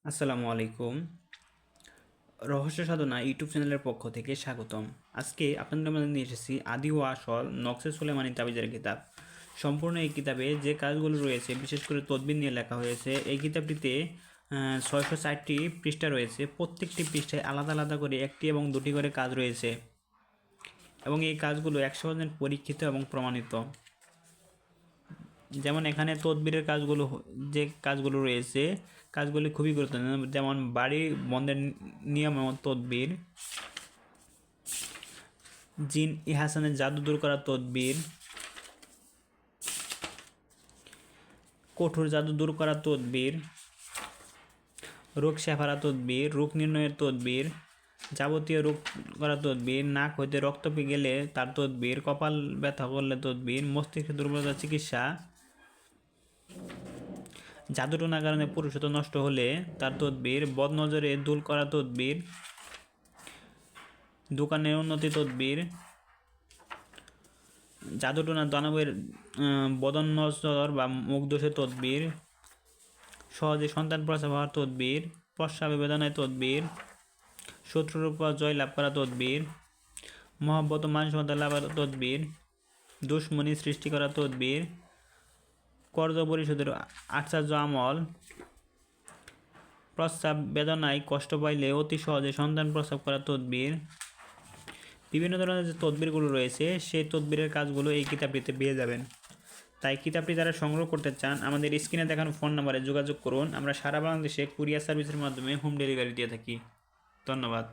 আসসালামু আলাইকুম। রহস্য সাধনা ইউটিউব চ্যানেলের পক্ষ থেকে স্বাগতম। আজকে আপনাদের মধ্যে নিয়ে এসেছি আদি ও আসল নকশে সুলেমানি তাবিজের কিতাব। সম্পূর্ণ এই কিতাবে যে কাজগুলো রয়েছে, বিশেষ করে তদবির নিয়ে লেখা হয়েছে। এই কিতাবটিতে 660টি পৃষ্ঠা রয়েছে। প্রত্যেকটি পৃষ্ঠায় আলাদা আলাদা করে একটি এবং দুটি করে কাজ রয়েছে এবং এই কাজগুলো 100% পরীক্ষিত এবং প্রমাণিত। যেমন এখানে তদবিরের কাজগুলো, যে কাজগুলো রয়েছে, কাজগুলি খুবই গুরুত্বপূর্ণ। যেমন বাড়ি বন্ধের নিয়ম এবং তদবির, জিন ইহাসানের জাদু দূর করা তদবির, কঠোর জাদু দূর করা তদবির, রোগ শেফারা তদবির, রোগ নির্ণয়ের তদবির, যাবতীয় রোগ করা তদবির, নাক হইতে রক্ত পেয়ে গেলে তার তদবির, কপাল ব্যথা করলে তদবির, মস্তিষ্ক দুর্বলতার চিকিৎসা, জাদুটোনার কারণে পুরুষত্ব নষ্ট হলে তার তদবির, বদনজরে দূর করা তদবির, দোকানের উন্নতি তদবির, জাদুটোনা দানবের বদন নজর বা মুখ দোষের তদবির, সহজে সন্তান প্রসব হওয়ার তদবির, প্রস্রাবে বেদনায় তদবির, শত্রুর উপর জয় লাভ করা তদবির, মহব্বত মান সম্মান লাভের তদবির, দুশ্মনী সৃষ্টি করা তদবির, কর্জ পরিশোধের আশ্চর্য আমল, প্রস্রাব বেদনায় কষ্ট পাইলে অতি সহজে সন্তান প্রসব করা তদবির। বিভিন্ন ধরনের যে তদবিরগুলো রয়েছে, সেই তদবিরের কাজগুলো এই কিতাবটিতে পেয়ে যাবেন। তাই কিতাবটি যারা সংগ্রহ করতে চান, আমাদের স্ক্রিনে দেখানো ফোন নম্বরে যোগাযোগ করুন। আমরা সারা বাংলাদেশে কুরিয়ার সার্ভিসের মাধ্যমে হোম ডেলিভারি দিয়ে থাকি। ধন্যবাদ।